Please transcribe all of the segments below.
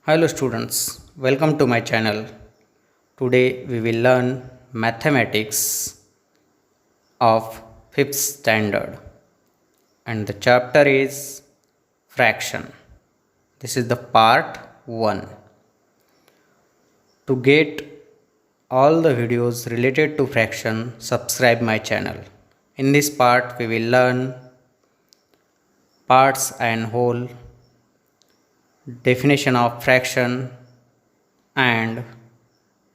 Hello students, welcome to my channel. Today we will learn mathematics of 5th standard and the chapter is fraction. This is the part 1. To get all the videos related to fraction, subscribe my channel. In this part we will learn parts and whole, definition of fraction and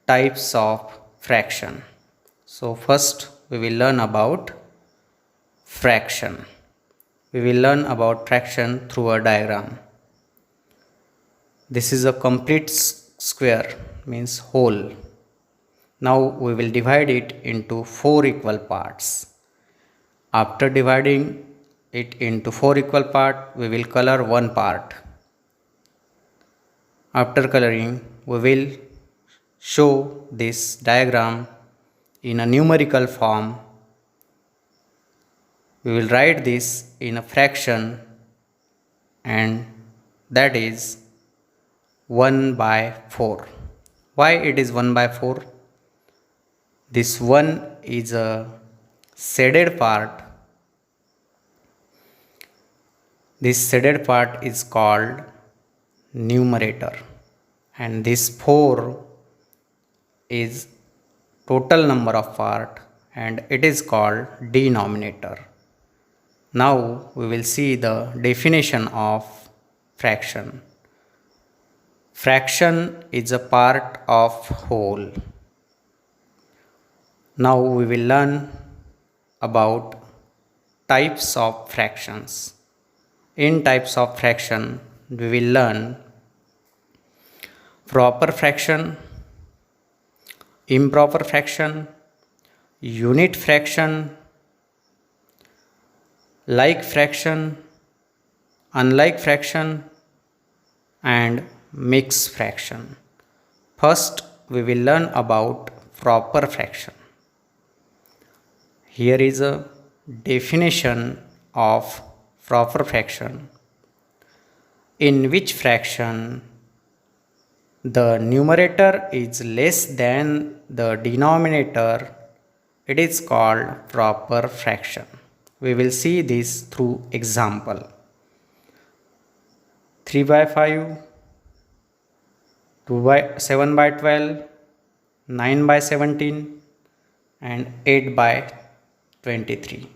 types of fraction. So first we will learn about fraction. We will learn about fraction through a diagram. This is a complete square, means whole. Now we will divide it into 4 equal parts. After dividing it into 4 equal parts, we will color one part. After coloring, we will show this diagram in a numerical form. We will write this in a fraction, and that is 1 by 4. Why it is 1 by 4? This 1 is a shaded part. This shaded part is called numerator, and this 4 is total number of part and it is called denominator. Now we will see the definition of fraction. Fraction is a part of whole. Now we will learn about types of fractions. In types of fraction, we will learn proper fraction, improper fraction, unit fraction, like fraction, unlike fraction, and mixed fraction. First, we will learn about proper fraction. Here is a definition of proper fraction, in which fraction the numerator is less than the denominator. It is called proper fraction. We will see this through example. 3 by 5, 7 by 12, 9 by 17, and 8 by 23.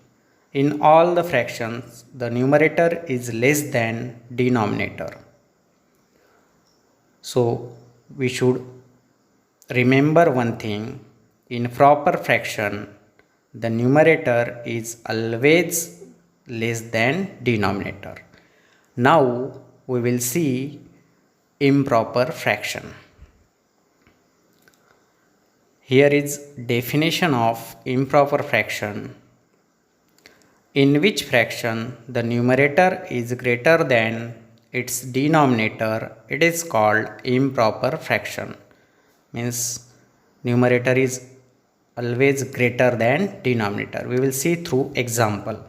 In all the fractions, the numerator is less than denominator. So we should remember one thing: in proper fraction, the numerator is always less than denominator. Now we will see improper fraction. Here is definition of improper fraction, in which fraction the numerator is greater than its denominator. It is called improper fraction. Means numerator is always greater than denominator. We will see through example.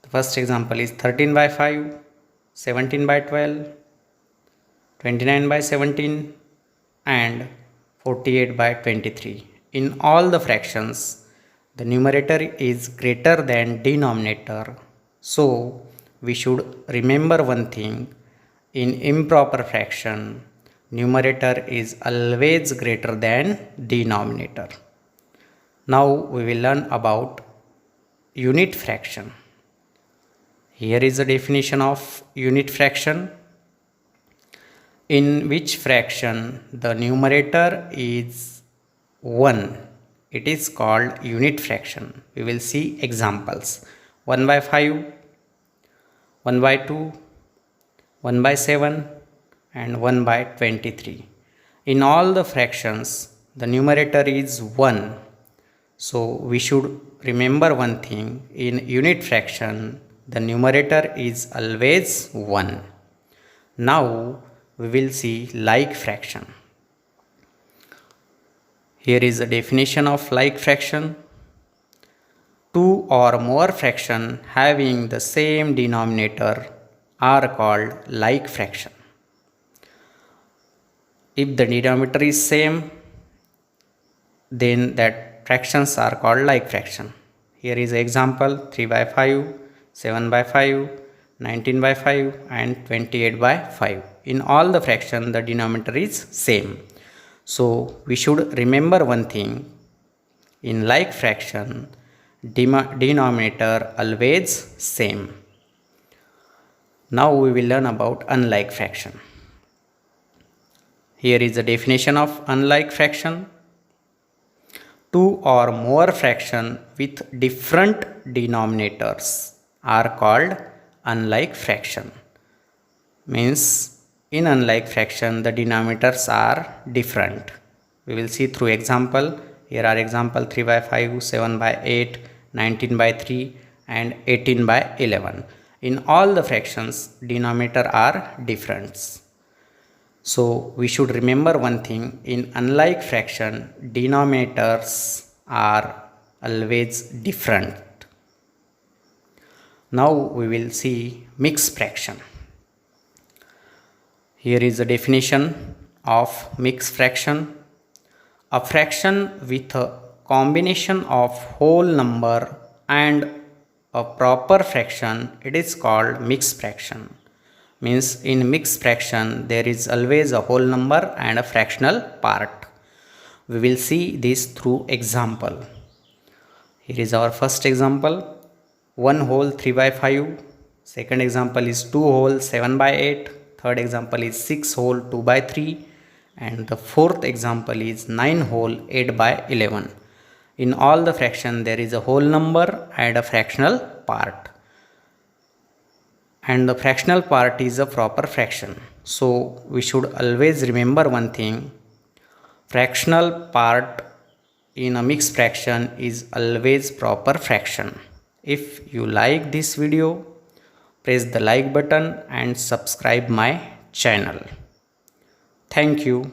The first example is 13 by 5, 17 by 12, 29 by 17, and 48 by 23. In all the fractions, the numerator is greater than denominator. So we should remember one thing: in improper fraction, numerator is always greater than denominator. Now we will learn about unit fraction. Here is a definition of unit fraction, in which fraction the numerator is 1. It is called unit fraction. We will see examples. 1 by 5, 1 by 2, 1 by 7, and 1 by 23. In all the fractions, the numerator is 1. So we should remember one thing: in unit fraction, the numerator is always 1. Now we will see like fraction. Here is a definition of like fraction. Two or more fractions having the same denominator are called like fraction. If the denominator is same, then that fractions are called like fraction. Here is example 3 by 5, 7 by 5, 19 by 5 and 28 by 5. In all the fraction the denominator is same. So we should remember one thing, in like fraction denominator always same. Now we will learn about unlike fraction. Here is the definition of unlike fraction. Two or more fractions with different denominators are called unlike fraction. Means in unlike fraction the denominators are different. We will see through example. Here are example 3 by 5, 7 by 8, 19 by 3 and 18 by 11. In all the fractions denominator are different. So we should remember one thing, in unlike fraction denominators are always different. Now we will see mixed fraction. Here is the definition of mixed fraction. A fraction with a combination of whole number and a proper fraction, it is called mixed fraction. Means in mixed fraction there is always a whole number and a fractional part. We will see this through example. Here is our first example, 1 whole 3 by 5. Second example is 2 whole 7 by 8. Third example is 6 whole 2 by 3. And the fourth example is 9 whole 8 by 11. In all the fraction there is a whole number and a fractional part. And the fractional part is a proper fraction. So we should always remember one thing, fractional part in a mixed fraction is always proper fraction. If you like this video, press the like button and subscribe my channel. Thank you.